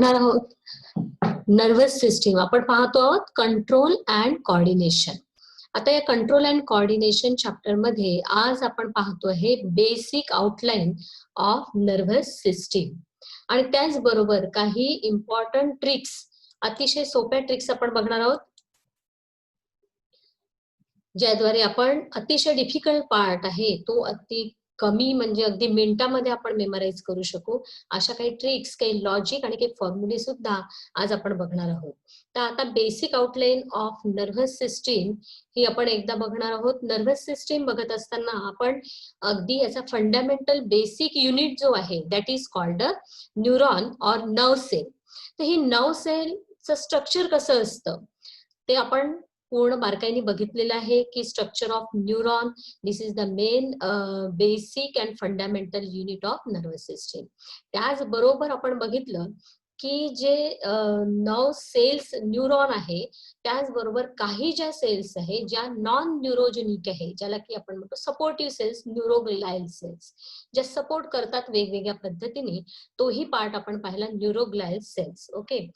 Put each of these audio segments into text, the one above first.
बघणार आहोत nervous system. आपण पाहतो आहोत कंट्रोल अँड कोऑर्डिनेशन. आता या कंट्रोल अँड कोऑर्डिनेशन चॅप्टर मध्ये आज आपण पाहतो आहे basic outline of nervous system आणि त्याचबरोबर काही इम्पॉर्टंट ट्रिक्स, अतिशय सोप्या ट्रिक्स आपण बघणार आहोत, ज्याद्वारे आपण अतिशय डिफिकल्ट पार्ट आहे तो अति कमी म्हणजे अगदी मिनिटामध्ये आपण मेमराईज करू शकू अशा काही ट्रिक्स, काही लॉजिक आणि काही फॉर्म्युले सुद्धा आज आपण बघणार आहोत. तर आता basic outline of nervous system ही आपण एकदा बघणार आहोत. नर्वस सिस्टीम बघत असताना आपण अगदी याचा फंडामेंटल बेसिक युनिट जो आहे that is called a neuron or nerve cell. तर ही नर्व सेलचं स्ट्रक्चर कसं असतं ते आपण पूर्ण बारकाईने बघितलेलं आहे की structure of neuron, this is the main basic and fundamental unit of nervous system. त्याचबरोबर आपण बघितलं की जे नर्व सेल्स न्यूरॉन आहे त्याचबरोबर काही ज्या सेल्स आहे ज्या नॉन न्यूरोजेनिक आहे, ज्याला की आपण म्हणतो सपोर्टिव्ह सेल्स, न्यूरोग्लायल सेल्स, ज्या सपोर्ट करतात वेगवेगळ्या पद्धतीने, तोही पार्ट आपण पाहिला न्यूरोग्लायल सेल्स. ओके,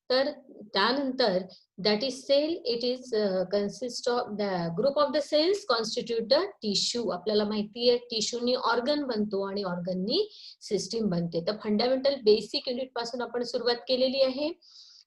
तर त्यानंतर that is cell, it is consist of the group of the cells constitute the tissue. आपल्याला माहिती आहे टिश्यूनी ऑर्गन बनतो आणि ऑर्गननी सिस्टीम बनते. तर फंडामेंटल बेसिक युनिट पासून आपण सुरुवात केलेली आहे.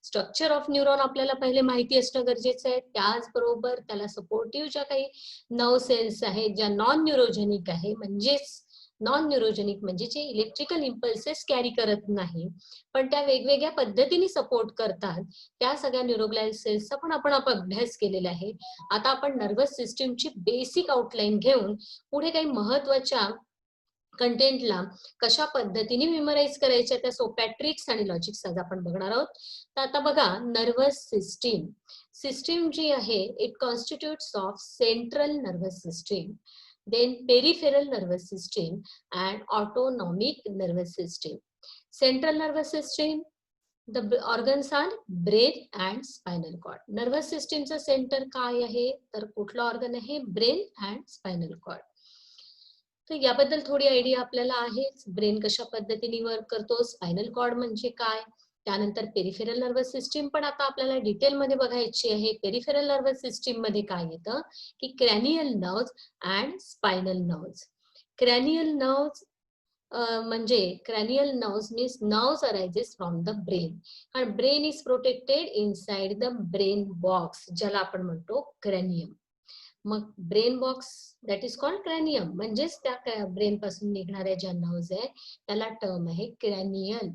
स्ट्रक्चर ऑफ न्यूरॉन आपल्याला पहिले माहिती असणं गरजेचं आहे. त्याचबरोबर त्याला सपोर्टिव्ह ज्या काही नर्व सेल्स आहेत ज्या नॉन न्यूरोजेनिक आहे, म्हणजेच नॉन न्यूरोजेनिक म्हणजे जे इलेक्ट्रिकल इम्पल्सेस कॅरी करत नाही पण त्या वेगवेगळ्या पद्धतीने सपोर्ट करतात, त्या सगळ्या न्यूरोग्लायल सेल्सचा पण आपण अभ्यास केलेला आहे. आता आपण नर्वस सिस्टीमची बेसिक आउटलाईन घेऊन पुढे काही महत्वाच्या कंटेंटला कशा पद्धतीने मेमराईज करायच्या त्या सोप्या ट्रिक्स आणि लॉजिक्स आज आपण बघणार आहोत. तर आता बघा, नर्वस सिस्टीम सिस्टीम जी आहे it constitutes of central nervous system, then peripheral nervous system and autonomic nervous system. Central nervous system, the organs are brain and spinal cord. nervous system चा सेंटर काय आहे तर कुठला ऑर्गन आहे? Brain and spinal cord. तर याबद्दल थोडी idea आपल्याला आहे. ब्रेन कशा पद्धतीने वर्क करतो, स्पायनल कॉर्ड म्हणजे काय, त्यानंतर पेरिफेरल नर्वस सिस्टीम पण आता आपल्याला डिटेल मध्ये बघायची आहे. पेरिफेरल नर्वस सिस्टीम मध्ये काय येतं की cranial nerves and spinal nerves. Cranial nerves म्हणजे cranial nerves means nerves arises from the brain आणि brain is protected inside the brain box, ज्याला आपण म्हणतो क्रॅनियम. मग brain box that is called cranium, म्हणजेच त्या ब्रेन पासून निघणाऱ्या ज्या नर्व्स आहे त्याला टर्म आहे cranial.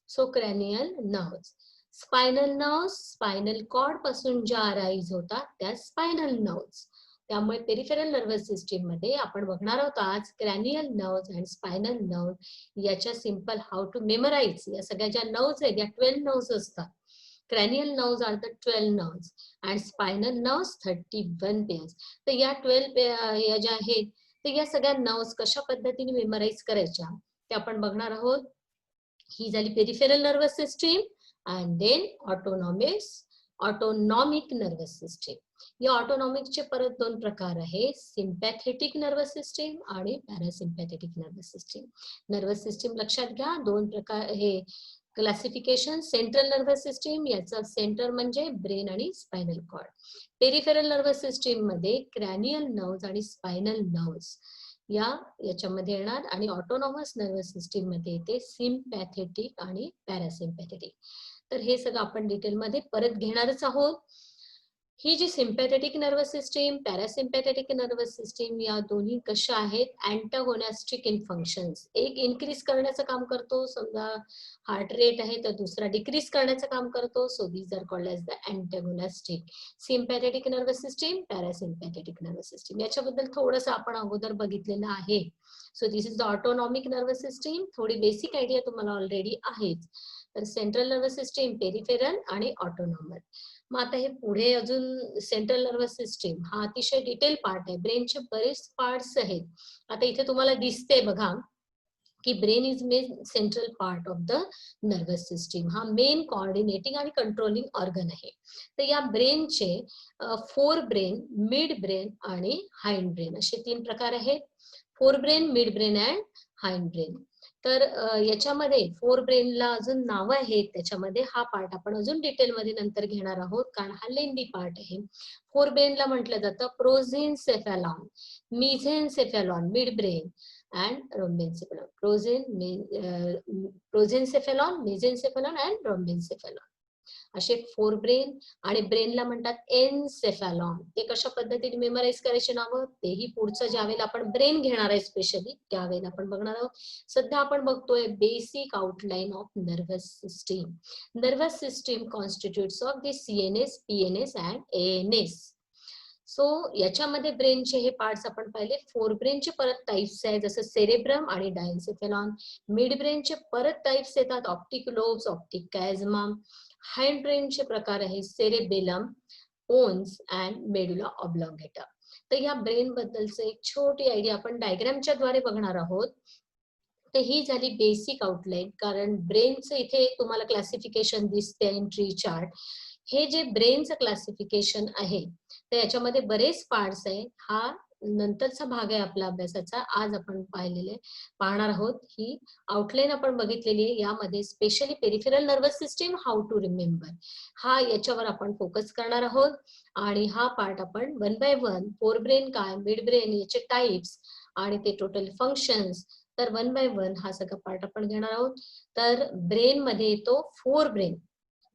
So cranial nerves. Spinal nerves spinal cord पासून ज्या अराइज होतात त्या स्पायनल नर्व्स. त्यामुळे पेरिफेरल नर्वस सिस्टीम मध्ये आपण बघणार आहोत आज cranial nerves and spinal nerve याच्या सिंपल हाऊ टू मेमराईज. या सगळ्या ज्या नर्व्स आहेत या 12 नर्व्स असतात. Cranial nerves are the 12 nerves and spinal nerves 31 pairs. तर या 12 या ज्या आहेत तर या सगळ्या नर्व्स कशा पद्धतीने मेमराईज करायच्या ते आपण बघणार आहोत. ही झाली peripheral nervous system and then autonomic nervous system. या ऑटोनॉमिकचे परत दोन प्रकार आहे, सिम्पॅथेटिक नर्वस सिस्टीम आणि parasympathetic nervous system. Nervous system लक्षात घ्या, दोन प्रकार हे क्लासिफिकेशन. सेंट्रल नर्वस सिस्टीम याचा सेंटर म्हणजे ब्रेन आणि spinal cord. Peripheral nervous system मध्ये क्रॅनियल नर्व्स आणि स्पायनल नर्व्स याच्यामध्ये येणार आणि ऑटोनॉमस नर्वस सिस्टीम मध्ये येते सिम्पॅथेटिक आणि पॅरासिम्पॅथेटिक. तर हे सगळं आपण डिटेलमध्ये परत घेणारच आहोत. ही जी sympathetic nervous system, parasympathetic nervous system या दोन्ही कशा आहेत? Antagonistic in functions. एक इन्क्रीज करण्याचं काम करतो, समजा हार्ट रेट आहे तर दुसरा डिक्रीज करण्याचं काम करतो. So these are called as the antagonistic. Sympathetic nervous system, parasympathetic nervous system याच्याबद्दल थोडंसं आपण अगोदर बघितलेलं आहे. So this is the autonomic nervous system. थोडी बेसिक आयडिया तुम्हाला ऑलरेडी आहेच. तर सेंट्रल नर्वस सिस्टीम, पेरिफेरल आणि ऑटोनॉमस. मग आता हे पुढे अजून सेंट्रल नर्वस सिस्टीम हा अतिशय डिटेल पार्ट आहे. ब्रेनचे बरेच पार्ट्स आहेत. आता इथे तुम्हाला दिसते बघा की brain is main central part of the nervous system. हा मेन कोऑर्डिनेटिंग आणि कंट्रोलिंग ऑर्गन आहे. तर या ब्रेनचे फोर ब्रेन, मिड ब्रेन आणि हाइंड ब्रेन असे तीन प्रकार आहेत. Fore brain, midbrain and hind brain. तर याच्यामध्ये फोर ब्रेनला अजून नावं आहेत त्याच्यामध्ये. हा पार्ट आपण अजून डिटेलमध्ये नंतर घेणार आहोत कारण हा लेंदी पार्ट आहे. फोर ब्रेनला म्हटलं जातं प्रोझेनसेफॅलॉन, मिझेनसेफॅलॉन मिड ब्रेन अँड रोम्बेन्सेफॅलॉन. प्रोझेनसेफॅलॉन, मिझेनसेफॅलॉन अँड रोम्बेन्सेफॅलॉन असे फोर ब्रेन. आणि ब्रेनला म्हणतात एनसेफॅलॉन. ते कशा पद्धतीने मेमराईज करायचे नावं तेही पुढचं ज्यावेळेला आपण ब्रेन घेणार आहे स्पेशली त्यावेळेला आपण बघणार आहोत. सध्या आपण बघतोय basic outline of nervous system. Nervous system constitutes of the CNS, PNS and ANS. So याच्यामध्ये ब्रेनचे हे पार्ट्स आपण पाहिले. फोर ब्रेनचे परत टाइप्स आहेत जसं सेरेब्रम आणि डायन्सेफेलॉन. मिड ब्रेनचे परत टाइप्स येतात ऑप्टिक लोब्स, ऑप्टिक कॅझमा. हाइंड ब्रेनचे प्रकार आहे सेरेबेलम, पोन्स अँड मेडुला ऑब्लॉंगेटा. तर या ब्रेन बद्दलचं एक छोटी आयडिया आपण डायग्रामच्या द्वारे बघणार आहोत. तर ही झाली बेसिक आउटलाईन. कारण ब्रेनचं इथे तुम्हाला क्लासिफिकेशन दिसते एंट्री चार्ट. हे जे ब्रेनचं क्लासिफिकेशन आहे तर याच्यामध्ये बरेच पार्ट्स आहे. हा नंतरचा भाग आहे आपल्या अभ्यासाचा. आज आपण पाहणार आहोत. ही आउटलाईन आपण बघितलेली आहे. यामध्ये specially peripheral nervous system, how to remember, हा याच्यावर आपण फोकस करणार आहोत. आणि हा पार्ट आपण one by one, fore brain काय, मिड ब्रेन, याचे टाइप्स आणि ते टोटल फंक्शन्स, तर वन बाय वन हा सगळा पार्ट आपण घेणार आहोत. तर ब्रेन मध्ये येतो forebrain,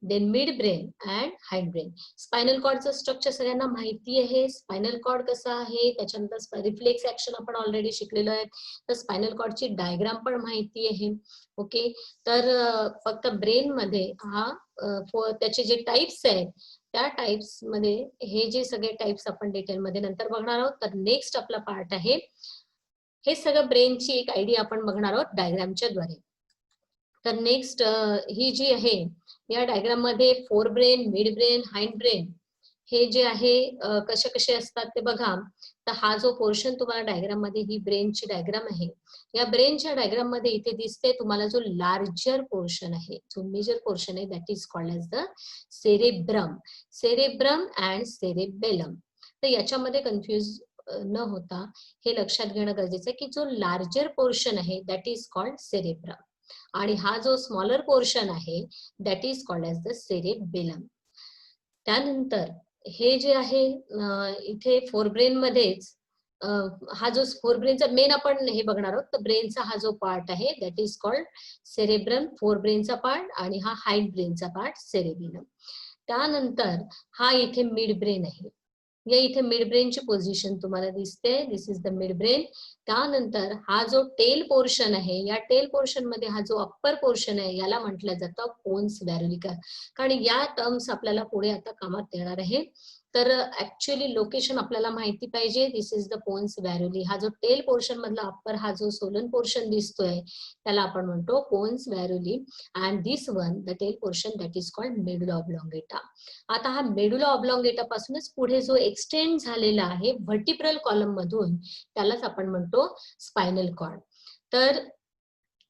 then midbrain and hindbrain. Spinal कॉर्डचं स्ट्रक्चर सगळ्यांना माहिती आहे. स्पायनल कॉर्ड कसं आहे, त्याच्यानंतर रिफ्लेक्स ऍक्शन आपण ऑलरेडी शिकलेलो आहे. तर स्पायनल कॉर्डची डायग्राम पण माहिती आहे. ओके, तर फक्त ब्रेन मध्ये हा त्याचे जे टाइप्स आहेत त्या टाइप्स मध्ये हे जे सगळे टाइप्स आपण डिटेलमध्ये नंतर बघणार आहोत. तर नेक्स्ट आपला पार्ट आहे हे सगळं ब्रेनची एक आयडिया आपण बघणार आहोत डायग्रामच्या द्वारे. तर नेक्स्ट ही जी आहे या डायग्राम मध्ये fore brain, mid brain, hind brain हे जे आहे कसे कसे असतात ते बघा. तर हा जो पोर्शन तुम्हाला डायग्राम मध्ये, ही ब्रेनची डायग्राम आहे. या ब्रेनच्या डायग्राम मध्ये इथे दिसते तुम्हाला जो लार्जर पोर्शन आहे, जो मेजर पोर्शन आहे, that is called as the cerebrum. Cerebrum and cerebellum. तर याच्यामध्ये कन्फ्युज न होता हे लक्षात घेणं गरजेचं आहे की जो लार्जर पोर्शन आहे दॅट इज कॉल्ड सेरेब्रम आणि हा जो स्मॉलर पोर्शन आहे that is called as the cerebellum. त्यानंतर हे जे आहे इथे फोर ब्रेन मध्येच हा जो फोर ब्रेनचा मेन आपण हे बघणार आहोत. तर ब्रेनचा हा जो पार्ट आहे दॅट इज कॉल्ड सेरेब्रम, फोर ब्रेनचा पार्ट, आणि हा हाइंड ब्रेनचा पार्ट सेरेबेलम. त्यानंतर हा इथे मिड ब्रेन आहे. या इथे मिड ब्रेनची पोझिशन तुम्हाला दिसते, दिस इज द मिड ब्रेन. त्यानंतर हा जो टेल पोर्शन आहे, या टेल पोर्शन मध्ये हा जो अप्पर पोर्शन आहे याला म्हटलं जातं पोन्स व्हॅरुलिका. कारण या टर्म्स आपल्याला पुढे आता कामात येणार आहे. तर ऍक्च्युअली लोकेशन आपल्याला माहिती पाहिजे. दिस इज द पोन्स व्हॅरुली. हा जो टेल पोर्शन मधला अप्पर हा जो सोलन पोर्शन दिसतोय त्याला आपण म्हणतो pons varolii. And this one the tail portion that is called medulla oblongata. आता हा मेडुला ऑब्लॉंगेटा पासूनच पुढे जो एक्सटेंड झालेला आहे व्हर्टिब्रल कॉलम मधून त्यालाच आपण म्हणतो स्पायनल कॉर्ड. तर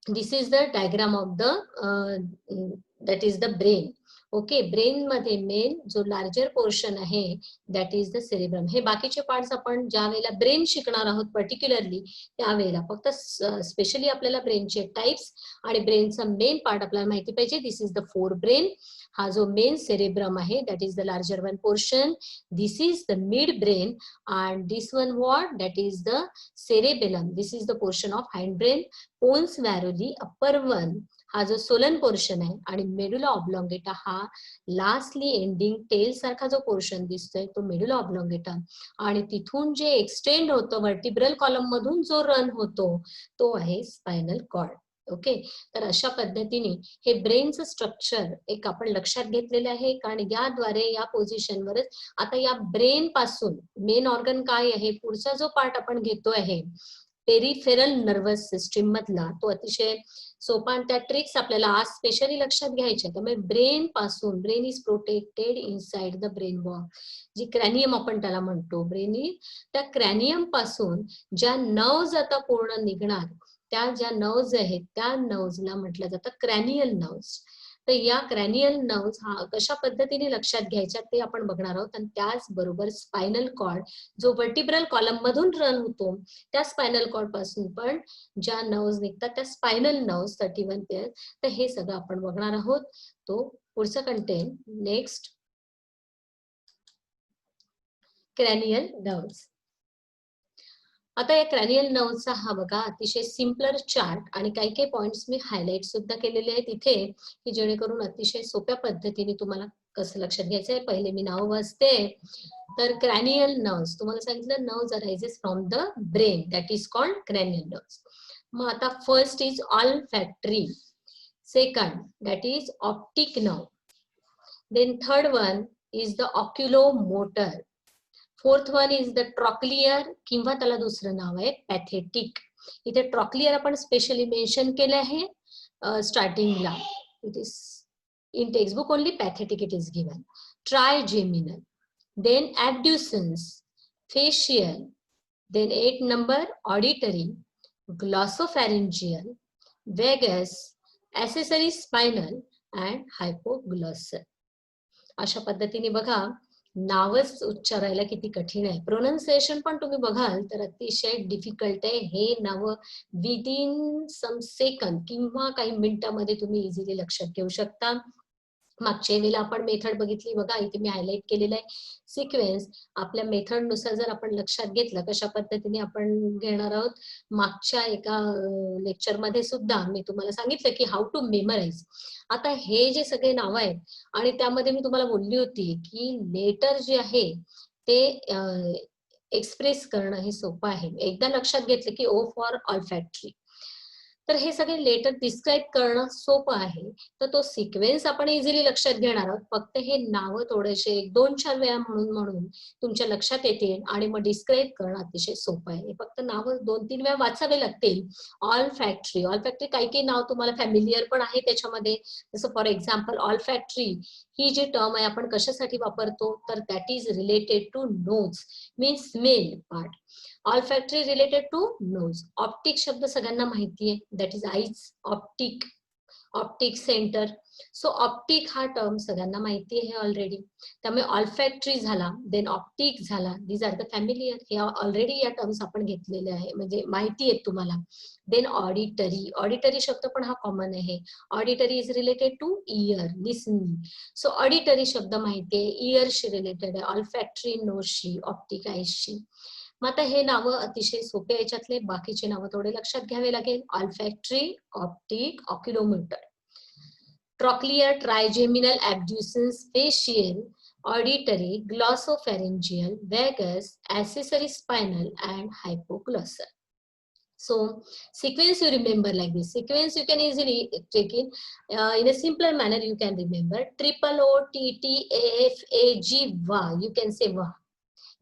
this is the diagram of the that is the brain. Okay, brain मध्ये मेन जो लार्जर पोर्शन आहे दॅट इज द सेरेब्रम. हे बाकीचे पार्ट्स आपण ज्या वेळेला ब्रेन शिकणार आहोत पर्टिक्युलरली त्यावेळेला फक्त स्पेशली आपल्याला ब्रेनचे टाइप्स आणि ब्रेनचा मेन पार्ट आपल्याला माहिती पाहिजे. दिस इज द फोर ब्रेन. हा जो मेन सेरेब्रम आहे that is the larger one portion. This is the mid brain and this one what, that is the cerebellum. This is the portion of hind brain. Pons varoli upper one हा जो Solan portion आहे आणि medulla ऑब्लॉंगेटा हा lastly ending tail सारखा जो portion दिसतोय तो medulla ऑब्लॉंगेटा. आणि तिथून जे एक्सटेंड होतं व्हर्टिब्रल कॉलम मधून जो रन होतो तो आहे स्पायनल कॉर्ड. ओके, तर अशा पद्धतीने हे ब्रेनचं स्ट्रक्चर एक आपण लक्षात घेतलेलं आहे. कारण याद्वारे या पोझिशनवरच आता या ब्रेन पासून मेन ऑर्गन काय आहे, पुढचा जो पार्ट आपण घेतो आहे पेरिफेरल नर्वस सिस्टीम मधला, तो अतिशय सोपा आणि त्या ट्रिक्स आपल्याला आज स्पेशली लक्षात घ्यायच्या. त्यामुळे ब्रेन पासून, brain is protected inside the brain wall, जी क्रॅनियम आपण त्याला म्हणतो. ब्रेन त्या क्रॅनियम पासून ज्या नर्व्ज आता पूर्ण निघणार, त्या ज्या नर्व्ज आहेत त्या नर्व्जला म्हटलं जातं क्रॅनियल नर्व्ज. तर तर या क्रॅनियल नर्व्स हा कशा पद्धतीने लक्षात घ्यायच्या ते आपण बघणार आहोत. आणि त्याचबरोबर स्पायनल कॉर्ड जो वर्टिब्रल कॉलम मधून रन होतो, त्या स्पायनल कॉर्ड पासून पण ज्या नर्व्स निघतात त्या स्पायनल नर्व्स 31 पेअर, तर हे सगळं आपण बघणार आहोत. तो पुढचा कंटेंट नेक्स्ट क्रॅनियल नर्व्स. आता या क्रॅनियल नर्व्हचा हा बघा अतिशय सिम्पलर चार्ट आणि काही काही पॉइंट्स मी हायलाइट सुद्धा केलेले आहेत इथे, की जेणेकरून अतिशय सोप्या पद्धतीने तुम्हाला कसं लक्षात घ्यायचंय. पहिले मी नाव वाचते. तर क्रॅनियल नर्व्स तुम्हाला सांगितलं, nerves arises from the brain, that is called cranial nerves. मग आता first is olfactory, second that is optic nerve, then third one is the oculomotor, fourth one is the trochlear किंवा त्याला दुसरं नाव आहे pathetic. इथे trochlear आपण specially mention केलं आहे स्टार्टिंगला. It is in textbook only pathetic it is given. Trigeminal, then abducens, facial, then 8 number auditory, glossopharyngeal, vagus, accessory spinal and hypoglossal. अशा पद्धतीने बघा नावच उच्चारायला किती कठीण आहे. प्रोनाउन्सिएशन पण तुम्ही बघाल तर अतिशय डिफिकल्ट आहे. हे नाव विदिन सम सेकंद किंवा काही मिनिटांमध्ये तुम्ही इझिली लक्षात घेऊ शकता. मागच्या वेळेला आपण मेथड बघितली बघा, इथे मी हायलाइट केलेलं आहे सिक्वेन्स. आपल्या मेथड नुसार जर आपण लक्षात घेतलं कशा पद्धतीने आपण घेणार आहोत, मागच्या एका लेक्चर मध्ये सुद्धा मी तुम्हाला सांगितलं की हाऊ टू मेमराइज. आता हे जे सगळे नाव आहेत आणि त्यामध्ये मी तुम्हाला बोलली होती की लेटर जे आहे ते एक्सप्रेस करणं हे सोपं आहे. एकदा लक्षात घेतलं की ओ फॉर ऑल्फॅक्टरी, तर हे सगळे लेटर डिस्क्राईब करणं सोपं आहे. तर तो सिक्वेन्स आपण इझिली लक्षात घेणार आहोत. फक्त हे नाव थोडेसे 1-2-4 वेळा म्हणून तुमच्या लक्षात येतील आणि मग डिस्क्राईब करणं अतिशय सोपं आहे. फक्त नाव 2-3 वेळा वाचावे लागतील. ऑल फॅक्टरी, ऑल फॅक्टरी काही काही नाव तुम्हाला फॅमिलियर पण आहे त्याच्यामध्ये. जसं फॉर एक्झाम्पल ऑल फॅक्टरी ही जी टर्म आहे आपण कशासाठी वापरतो, तर that is related to nose, means smell part. Olfactory related to nose. Optic शब्द सगळ्यांना माहिती आहे, that is eyes. Optic, optic centre. So optic हा टर्म सगळ्यांना माहिती आहे ऑलरेडी. त्यामुळे ऑल्फॅक्टरी झाला, देन ऑप्टिक झाला, दीज आर द फॅमिलियर. हे ऑलरेडी या टर्म्स आपण घेतलेले आहे, म्हणजे माहिती आहे तुम्हाला. देन ऑडिटरी, ऑडिटरी शब्द पण हा कॉमन आहे. Auditory is related to ear, listening. So auditory शब्द माहिती आहे, इयरशी रिलेटेड आहे. ऑल्फॅक्टरी नोजशी, ऑप्टिक आईजशी. मग आता हे नावं अतिशय सोपे याच्यातले, बाकीचे नावं थोडे लक्षात घ्यावे लागेल. Olfactory, optic, oculomotor, trochlear, trigeminal, abducens, facial, auditory, glossopharyngeal, vagus, accessory spinal and hypoglossal. So sequence you remember like this. Sequence you can easily take in a simpler manner. You can remember triple O T T A F A G VA. You can say VA.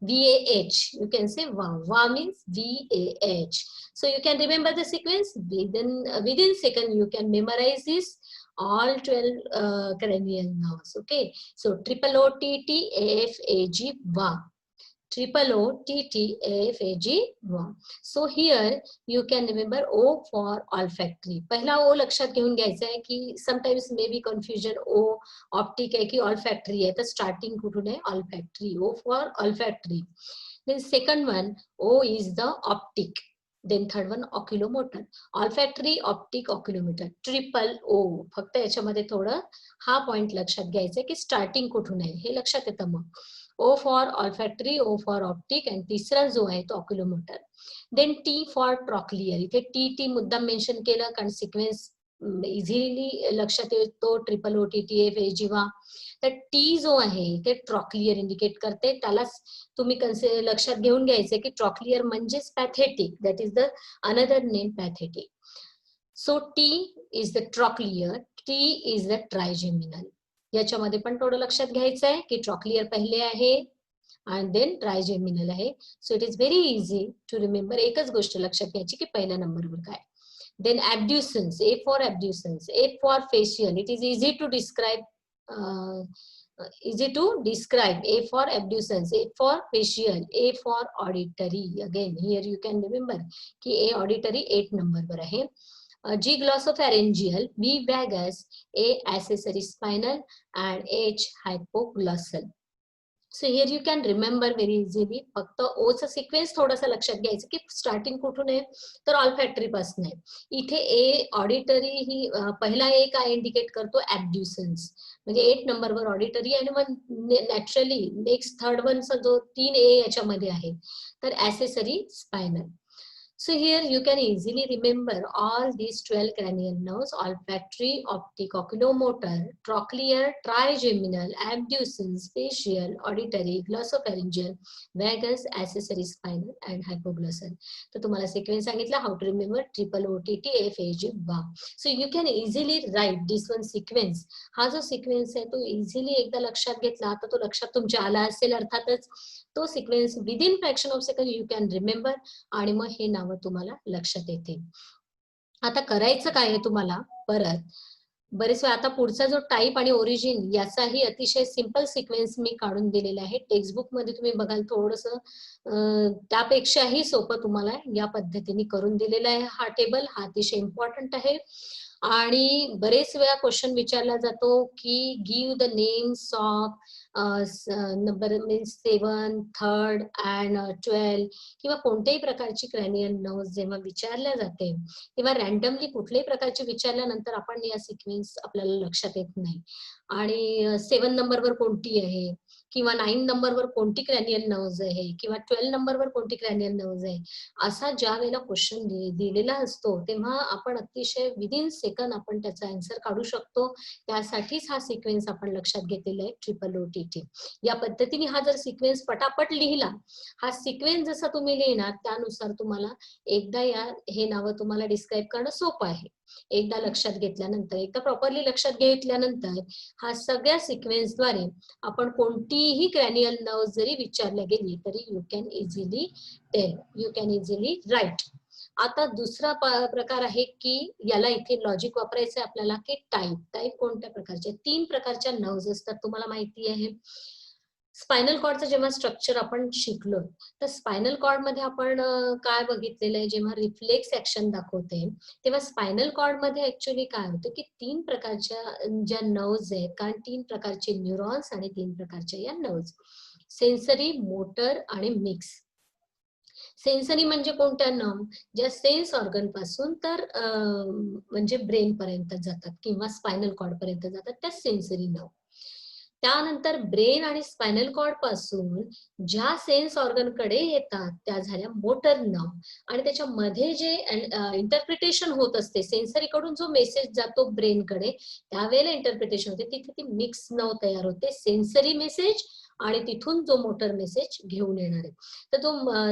VAH, you can say VA. VA means VAH. So you can remember the sequence within second. You can memorize this all 12 cranial nerves. Okay, so triple O T T A F A G VA. Triple O T T A F A G VA. So here you can remember O for olfactory. पहिला O लक्षात घेऊन घ्यायचा आहे की sometimes may be confusion. O optic आहे की olfactory आहे, तर स्टार्टिंग कुठून आहे, olfactory. O for olfactory. Then second one O is the optic. Then third one oculomotor. Olfactory, optic, oculomotor. Triple O. फक्त याच्यामध्ये थोडं हा पॉइंट लक्षात घ्यायचा की स्टार्टिंग कुठून आहे हे लक्षात येतं. मग O for olfactory, O for optic, आणि तिसरा जो आहे तो oculomotor. Then T for trochlear. इथे T मुद्दाम मेन्शन केलं कारण सिक्वेन्स इझिली लक्षात येतो. Triple O T T F A G VA. तर T जो आहे ते ट्रॉक्लियर इंडिकेट करते. त्यालाच तुम्ही लक्षात घेऊन घ्यायचे की ट्रॉक्लियर म्हणजेच pathetic, that is the another name pathetic. So T is the trochlear, T is the trigeminal. याच्यामध्ये पण थोडं लक्षात घ्यायचं आहे की ट्रॉक्लियर पहिले आहे आणि देन ट्रायजेमिनल आहे. So it is very easy to remember. एकच गोष्ट लक्षात घ्यायची की पहिल्या नंबरवर काय. Then abducens, A for abducens, A for facial. It is easy to describe, A for abducens, A for facial, A for auditory. Again here you can remember की A auditory 8 number वर आहे. G glossopharyngeal, V vagus, A accessory spinal, and H hypoglossal. So here you can remember very easily. फक्त Ocha sequence थोडासा लक्षात घ्यायचं की starting कुठून आहे, तर ऑल्फॅक्टरी पासून आहे. इथे ए ऑडिटरी ही पहिला ए काय इंडिकेट करतो, ऍब्ड्युसन्स, म्हणजे 8 नंबरवर ऑडिटरी, आणि मग नॅचरली नेक्स्ट थर्ड वनचा जो 3 ए याच्यामध्ये आहे, तर ऍसेसरी spinal. So here you can easily remember all these 12 cranial nerves: olfactory, optic, oculomotor, trochlear, trigeminal, abducens, facial, auditory, glossopharyngeal, vagus, accessory spinal, and hypoglossal. तर तुम्हाला sequence सांगितला, how to remember triple OTT, FAG, VA. So you can easily write this one sequence. हा जो sequence आहे तो easily एकदा लक्षात घेतला, आता तो लक्षात तुमच्या आला असेल अर्थातच. तो sequence within fraction of second you can remember, आणि मग हे नाव तुम्हाला लक्षात येते. आता करायचं काय आहे तुम्हाला, परत बरेच वेळा आता पुढचा जो टाईप आणि ओरिजिन याचाही अतिशय सिंपल सिक्वेन्स मी काढून दिलेला आहे. टेक्स्टबुक मध्ये तुम्ही बघाल थोडंसं त्यापेक्षाही सोपं तुम्हाला या पद्धतीने करून दिलेला आहे. हा टेबल हा अतिशय इम्पॉर्टंट आहे. आणि बरेच वेळा क्वेश्चन विचारला जातो की give the names of number means 7, 3rd and 12, किंवा कोणत्याही प्रकारची क्रॅनियल नर्व्ह जेव्हा विचारल्या जाते तेव्हा रॅन्डमली कुठल्याही प्रकारचे विचारल्यानंतर आपण या सिक्वेन्स आपल्याला लक्षात येत नाही. आणि 7 नंबरवर कोणती आहे, किंवा 9 नंबरवर कोणती क्रॅनियल नर्व्ह आहे, किंवा 12 नंबरवर कोणती क्रॅनियल नर्व्ह आहे, असा ज्या वेळेला क्वेश्चन दिलेला असतो तेव्हा आपण अतिशय विदिन सेकंद आपण त्याचा आन्सर काढू शकतो. त्यासाठीच हा सिक्वेन्स आपण लक्षात घेतलेला आहे, ट्रिपल OTT. या पद्धतीने हा जर सिक्वेन्स पटापट लिहिला, हा सिक्वेन्स जसा तुम्ही लिहिणार त्यानुसार तुम्हाला एकदा हे नावं तुम्हाला डिस्क्राईब करणं सोपं आहे. एकदा लक्षात घेतल्यानंतर, एकदा प्रॉपरली लक्षात घेतल्यानंतर हा सगळ्या सिक्वेन्सद्वारे आपण कोणतीही क्रॅनियल नर्व्ह जरी विचारल्या गेली तरी you can easily tell, you can easily write. आता दुसरा प्रकार आहे की याला इथे लॉजिक वापरायचं आहे आपल्याला, की टाईप कोणत्या प्रकारचे, 3 प्रकारच्या नर्व्ह असतात तुम्हाला माहिती आहे. स्पायनल कॉर्डचं जेव्हा स्ट्रक्चर आपण शिकलो, तर स्पायनल कॉर्ड मध्ये आपण काय बघितलेलं आहे, जेव्हा रिफ्लेक्स ऍक्शन दाखवते तेव्हा स्पायनल कॉर्ड मध्ये ऍक्च्युअली काय होतं की 3 प्रकारच्या ज्या नर्व्ह आहेत, कारण 3 प्रकारचे न्यूरॉन्स आणि 3 प्रकारच्या या नर्व्ह, सेन्सरी, मोटर आणि मिक्स. सेन्सरी म्हणजे कोणत्या नर्व्ह, ज्या सेन्स ऑर्गन पासून तर म्हणजे ब्रेन पर्यंत जातात किंवा स्पायनल कॉर्ड पर्यंत जातात, त्या सेन्सरी नर्व्ह. त्यानंतर ब्रेन आणि स्पायनल कॉर्ड पासून ज्या सेन्स ऑर्गन कडे येतात त्या झाल्या मोटर नर्व्ह. आणि त्याच्यामध्ये जे इंटरप्रिटेशन होत असते, सेन्सरी कडून जो मेसेज जातो ब्रेन कडे, त्यावेळेला इंटरप्रिटेशन होते, तिथे ती मिक्स नर्व्ह तयार होते, सेन्सरी मेसेज आणि तिथून जो मोटर मेसेज घेऊन येणार आहे. तर तो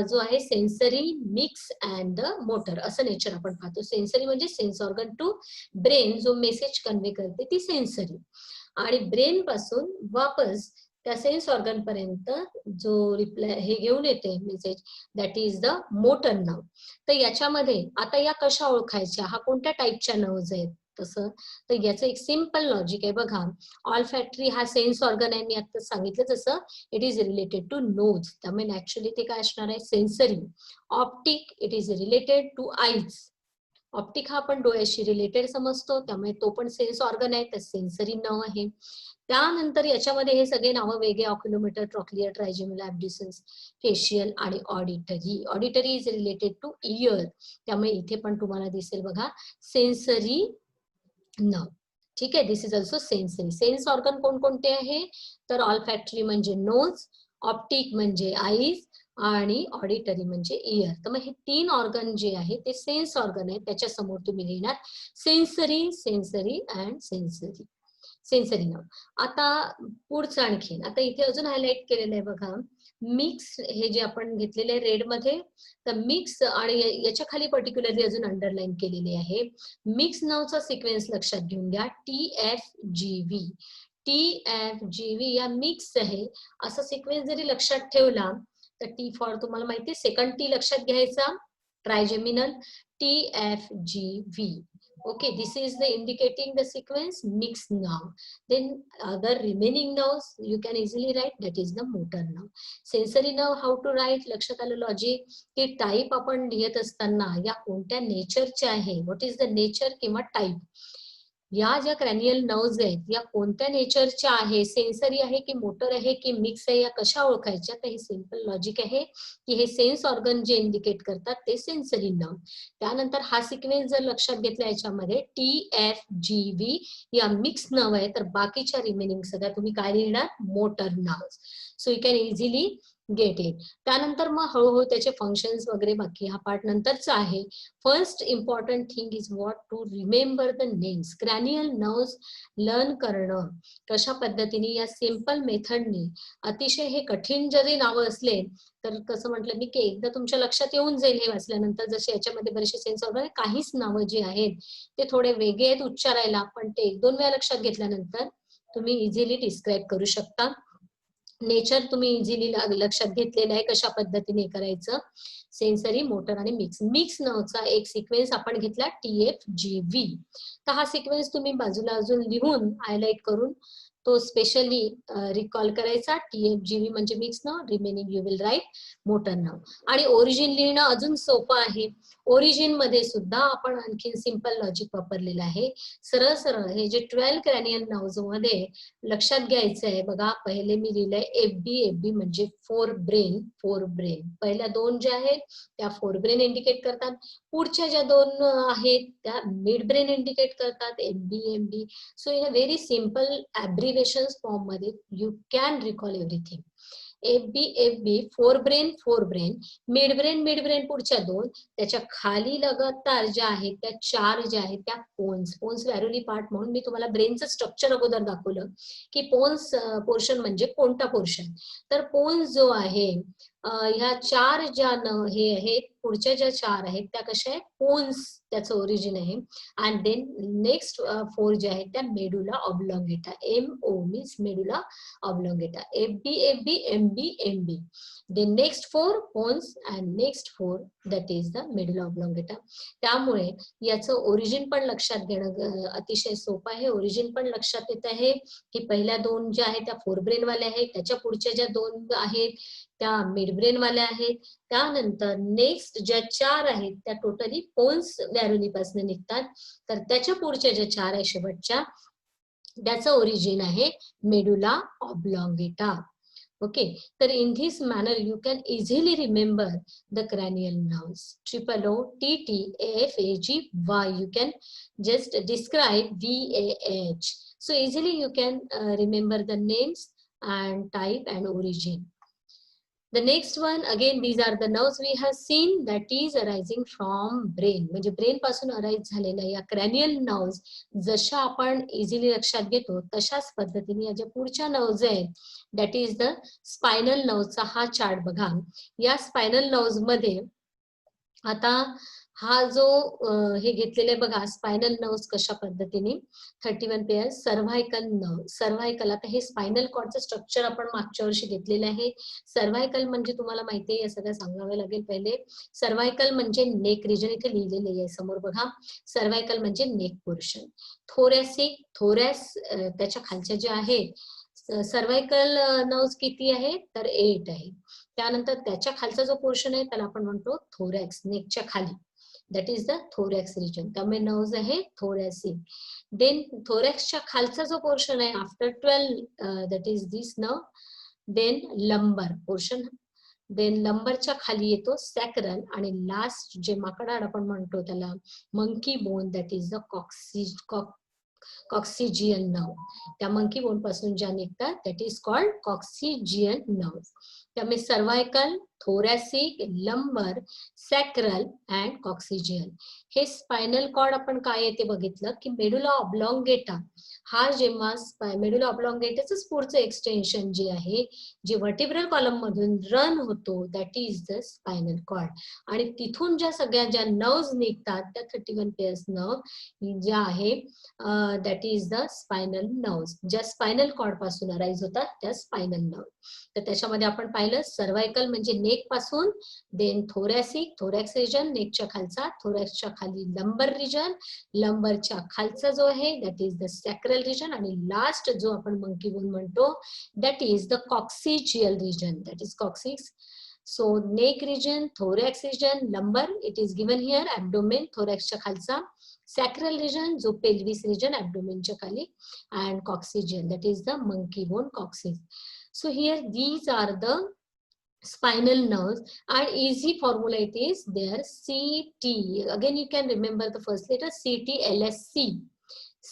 जो आहे sensory, mix and the motor असं नेचर आपण पाहतो. सेन्सरी म्हणजे सेन्स ऑर्गन टू ब्रेन जो मेसेज कन्वे करते ती सेन्सरी, आणि ब्रेन पासून वापस त्या सेन्स ऑर्गन पर्यंत जो रिप्लाय हे घेऊन येते message, that is the motor nerve. तर याच्यामध्ये आता या कशा ओळखायच्या, हा कोणत्या टाईपच्या नर्व्ह आहेत तसं, तर याचं एक सिंपल लॉजिक आहे बघा. ऑल्फॅक्टरी हा सेन्स ऑर्गन आहे, मी आता सांगितलं जसं, it is related to nose, त्यामुळे नॅचरली ते काय असणार आहे, sensory. Optic, it is related to eyes. Optic हा आपण डोळ्याशी रिलेटेड समजतो, त्यामुळे तो पण सेन्स ऑर्गन आहे, तर सेन्सरी नर्व्ह आहे. त्यानंतर याच्यामध्ये हे सगळे नावं वेगळे, oculomotor, trochlear, trigeminal, abducens, facial आणि auditory. Auditory is related to ear, त्यामुळे इथे पण तुम्हाला दिसेल बघा सेन्सरी नर्व्ह. ठीक आहे, this is also sensory. Sense organ कोणकोणते आहे, तर ऑल्फॅक्टरी म्हणजे नोज, ऑप्टिक म्हणजे आईज, आणि ऑडिटरी म्हणजे इयर. तर मग हे 3 ऑर्गन जे आहे ते सेन्स ऑर्गन आहे, त्याच्या समोर तुम्ही लिहिणार sensory, sensory and sensory, sensory nerve. आता पुढचं आणखीन, आता इथे अजून हायलाइट केलेलं आहे बघा, मिक्स, हे जे आपण घेतलेले आहे रेड मध्ये, तर मिक्स, आणि याच्या खाली पर्टिक्युलरली अजून अंडरलाईन केलेले आहे, मिक्स नर्व्हचा सिक्वेन्स लक्षात घेऊन घ्या, TFGV. TFGV या मिक्स आहे असा सिक्वेन्स जरी लक्षात ठेवला, तर टी फॉर तुम्हाला माहिती आहे, सेकंड टी लक्षात घ्यायचा, ट्रायजेमिनल, TFGV. Okay, this is the indicating the sequence mixed nerve. Then other remaining nerves you can easily write, that is the motor nerve. Sensory nerve how to write, लक्षात आलं logic की type आपण लिहित असताना या कोणत्या नेचरचे आहे, व्हॉट इज द नेचर किंवा टाईप, या ज्या क्रॅनियल नर्व्स आहेत या कोणत्या नेचरच्या आहे, सेन्सरी आहे की मोटर आहे की मिक्स आहे, या कशा ओळखायच्या, तर हे सिंपल लॉजिक आहे की हे सेन्स ऑर्गन जे इंडिकेट करतात ते सेन्सरी नर्व. त्यानंतर हा सिक्वेन्स जर लक्षात घेतला याच्यामध्ये TFGV या मिक्स नर्व आहे, तर बाकीच्या रिमेनिंग सगळ्या तुम्ही काय लिहिणार, motor nerve. So you can easily get it. त्यानंतर मग हळूहळू त्याचे फंक्शन्स वगैरे बाकी हा पार्ट नंतरचा आहे. First important thing is what to remember the names. Cranial nerves learn करणं कशा पद्धतीने, या सिंपल मेथडने. अतिशय हे कठीण जरी नावं असले तर कसं म्हटलं मी की एकदा तुमच्या लक्षात येऊन जाईल हे वाचल्यानंतर, जसे याच्यामध्ये बरेचसे सेन्स वगैरे काहीच नावं जी आहेत ते थोडे वेगळे आहेत उच्चारायला, पण ते एक दोन वेळा लक्षात घेतल्यानंतर तुम्ही इझिली डिस्क्राईब करू शकता. नेचर तुम्ही इझिली लक्षात घेतलेलं आहे कशा पद्धतीने करायचं, सेन्सरी, मोटर आणि मिक्स. मिक्स नर्वचा एक सिक्वेन्स आपण घेतला TFGV. तर हा सिक्वेन्स तुम्ही बाजूला अजून लिहून हायलाइट करून तो स्पेशली रिकॉल करायचा. TFGV म्हणजे mix nerve, remaining you will write motor nerve. आणि ओरिजिन लिहिणं अजून सोपं आहे. ओरिजिन मध्ये सुद्धा आपण आणखी सिंपल लॉजिक वापरलेलं आहे. सरळ सरळ हे जे 12 क्रॅनियल नर्व्स मध्ये लक्षात घ्यायचं आहे बघा. पहिले मी लिहिलंय FB म्हणजे फोर ब्रेन. पहिल्या दोन ज्या आहेत त्या फोर ब्रेन इंडिकेट करतात, पुढच्या ज्या दोन आहेत त्या मिड ब्रेन इंडिकेट करतात, MB. So in a very simple abbreviation form मध्ये you can recall everything. FB forebrain, midbrain पुढच्या दोन, त्याच्या खाली लगातार ज्या आहेत त्या चार ज्या आहेत त्या पोन्स व्हॅरुली पार्ट म्हणून मी तुम्हाला ब्रेनचं स्ट्रक्चर अगोदर दाखवलं की पोन्स पोर्शन म्हणजे कोणता पोर्शन. तर पोन्स जो आहे ह्या चार ज्या हे आहेत पुढच्या ज्या चार आहेत त्या कशा आहेत, पोन्स त्याचं ओरिजिन आहे. अँड देन नेक्स्ट फोर ज्या आहेत त्या medulla oblongata. MO means medulla oblongata. FB MB. The next four pones and next four that is the medulla oblongata. त्यामुळे याचं ओरिजिन पण लक्षात घेणं अतिशय सोपं आहे. ओरिजिन पण लक्षात येत आहे की पहिल्या दोन ज्या आहेत त्या फोर ब्रेन वाल्या आहेत, त्याच्या पुढच्या ज्या दोन आहेत त्या मिड ब्रेन वाल्या आहेत, त्यानंतर नेक्स्ट ज्या चार आहेत त्या टोटली पोन्स व्हॅरुली पासून निघतात, तर त्याच्या पुढच्या ज्या चार आहे शेवटच्या त्याचं ओरिजिन आहे मेडुला ऑब्लॉंगेटा. Okay, तर in this manner you can easily remember the cranial nerves. O TT AFAG Y. You can just describe VAH. So easily you can remember the names and type and origin. The next one, again these are the nerves we have seen that is arising from brain. म्हणजे brain पासून arise झालेल्या या cranial nerves जशा आपण easily लक्षात घेतो तशाच पद्धतीने या ज्या पुढच्या नर्व्स आहेत दॅट इज द स्पायनल नर्व्सचा हा चार्ट बघा. या स्पायनल नर्व्स मध्ये आता हा जो हे घेतलेले बघा स्पायनल नर्व्स कशा पद्धतीने 31 पेयर. सर्व्हायकल आता हे स्पायनल कॉर्डचं स्ट्रक्चर आपण मागच्या वर्षी घेतलेलं आहे. सर्व्हायकल म्हणजे तुम्हाला माहिती आहे, या सगळ्या सांगावं लागेल. पहिले सर्व्हायकल म्हणजे नेक रिजन, इथे लिहिलेले आहे समोर बघा. सर्व्हायकल म्हणजे नेक पोर्शन. थोरॅस त्याच्या खालच्या ज्या आहेत सर्व्हायकल नर्व्स किती आहेत तर 8 आहे. त्यानंतर त्याच्या खालचा जो पोर्शन आहे त्याला आपण म्हणतो थोरॅक्स, नेकच्या खाली, that is the thorax region. त्यामुळे नर्व्स आहे थोरॅसिक. देन थोरॅक्सच्या खालचा जो पोर्शन आहे after 12 that is this nerve. Then lumbar portion, then लंबरच्या खाली येतो सॅक्रल, आणि लास्ट जे माकडाड आपण म्हणतो त्याला monkey bone that is the coccygeal nerve. त्या मंकी बोन पासून ज्या निघतात that is called coccygeal nerve. त्यामुळे cervical, thoracic, lumbar, sacral and coccygeal. हे स्पायनल कॉर्ड आपण काय आहे ते बघितलं की मेडुला ऑब्लॉंगेटा हा जेव्हा मेडुला ऑब्लॉंगेटाच पुढचं एक्सटेन्शन जे आहे जे व्हर्टिब्रल कॉलम मधून रन होतो that is the spinal cord. आणि तिथून ज्या सगळ्या ज्या नर्व्स निघतात त्या 31 पेअर्स नर्व ज्या आहे that is the spinal nerves, ज्या स्पायनल कॉर्ड पासून अराइज होतात त्या स्पायनल नर्व. तर त्याच्यामध्ये आपण पाहिलं सर्व्हायकल म्हणजे नेक नेक पासून, देन थोरॅसिक, थोरॅक्स रिजन, नेकच्या खालचा, थोरॅक्सच्या खाली लंबर रिजन, लंबरच्या खालचा जो आहे that is the sacral region, आणि लास्ट जो आपण मंकी बोन म्हणतो that is the coccygeal region, that is coccyx. So neck region, thorax region, lumbar, it is given here, abdomen, thorax च्या खालचा, sacral region जो pelvis region, abdomen च्या खाली, and coccygeal, that is the monkey bone coccyx. So here these are the spinal nerves, and easy formula it is there, CT. Again you can remember the first letter CT LSC.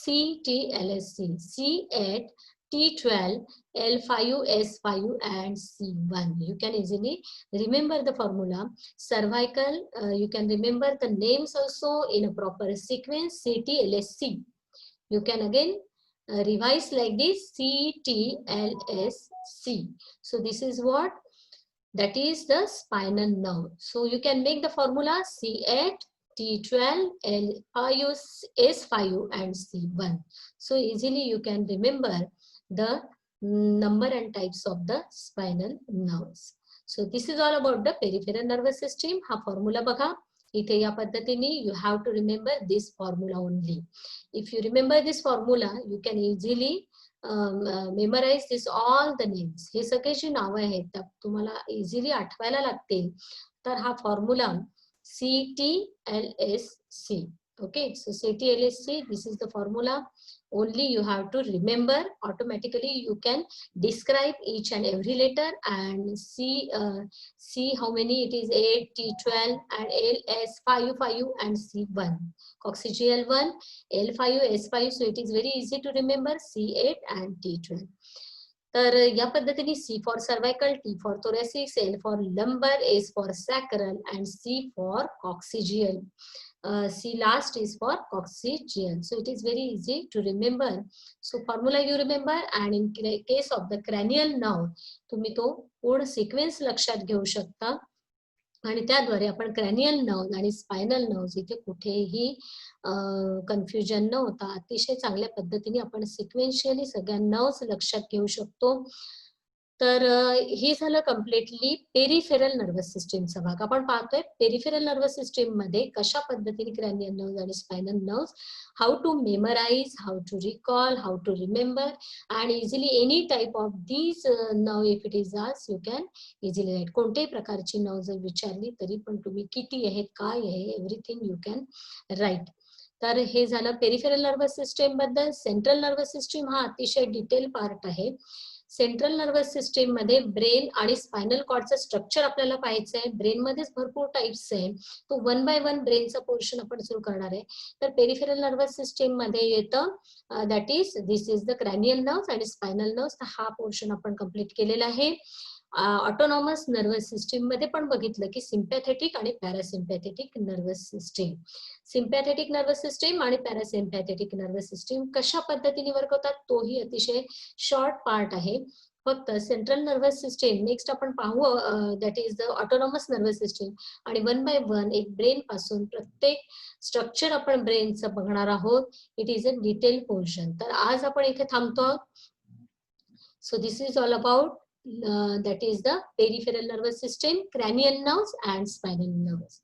CT LSC, C8, T12, L5, S5 and C1. You can easily remember the formula. Cervical, you can remember the names also in a proper sequence, CT LSC. You can again revise like this, CT LSC. So this is what, that is the spinal nerve. So you can make the formula C8, T12, L5, S5 and C1. So easily you can remember the number and types of the spinal nerves. So this is all about the peripheral nervous system. Ha formula बघा इथे या पद्धतीने you have to remember this formula only. If you remember this formula, you can easily memorize this all the names. हे सगळे जी नाव आहेत तुम्हाला easily आठवायला लागतील. तर हा formula CTLSC. Okay, so CTLSC, this is the formula. Only you have to remember. Automatically you can describe each and every letter and see how many it is, 8, T12 and LS5, 5 and C1. Coccygeal 1, L5, S5. So it is very easy to remember, C8 and T12. तर या पद्धतीने C for cervical, T for thoracic, L for lumbar, S for sacral and C for coccygeal. C last is for coccygeal. So it is very easy to remember. So formula you remember, and in case of the cranial nerve तुम्ही तो पूर्ण sequence लक्षात घेऊ शकता, आणि त्याद्वारे आपण cranial nerve आणि स्पायनल नर्व्ह इथे कुठेही कन्फ्युजन न होता अतिशय चांगल्या पद्धतीने आपण सिक्वेन्शियली सगळ्या नर्व्स लक्षात घेऊ शकतो. तर हे झालं कम्प्लिटली पेरिफेरल नर्वस सिस्टीमचा भाग. आपण पाहतोय पेरिफेरल नर्वस सिस्टीम मध्ये कशा पद्धतीने क्रॅनियल नर्व्ह आणि spinal nerve, how to memorise, how to recall, how to remember, and easily any type of these nerve if it is asked you can easily write. कोणत्याही प्रकारची nerve जर विचारली तरी पण तुम्ही किती आहेत, काय आहे, एव्हरीथिंग यू कॅन राईट. तर हे झालं पेरिफेरल नर्वस सिस्टीम बद्दल. सेंट्रल नर्वस सिस्टीम हा अतिशय डिटेल पार्ट आहे. सेंट्रल नर्वस सिस्टीम मध्ये ब्रेन आणि स्पायनल कॉर्डचं स्ट्रक्चर आपल्याला पाहायचं आहे. ब्रेन मध्येच भरपूर टाइप्स आहे, तो वन बाय वन ब्रेनचा पोर्शन आपण सुरू करणार आहे. तर पेरिफेरल नर्वस सिस्टीम मध्ये येतं that is this is the cranial nerve आणि स्पायनल नर्व्ह. हा पोर्शन आपण कंप्लीट केलेला आहे. ऑटोनॉमस नर्वस सिस्टीम मध्ये पण बघितलं की सिम्पॅथेटिक आणि parasympathetic nervous system. Sympathetic nervous system आणि पॅरासिम्पॅथेटिक नर्वस सिस्टीम कशा पद्धतीने वर्क होतात तोही अतिशय शॉर्ट पार्ट आहे. फक्त सेंट्रल नर्वस सिस्टीम नेक्स्ट आपण पाहू, that is the autonomous nervous system, आणि वन बाय वन एक ब्रेन पासून प्रत्येक स्ट्रक्चर आपण ब्रेनचं बघणार आहोत. It is a detail portion. तर आज आपण इथे थांबतो. So this is all about that is the peripheral nervous system, cranial nerves and spinal nerves.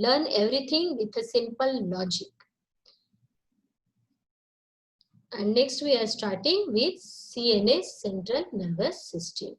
Learn everything with a simple logic. And next we are starting with CNS, central nervous system.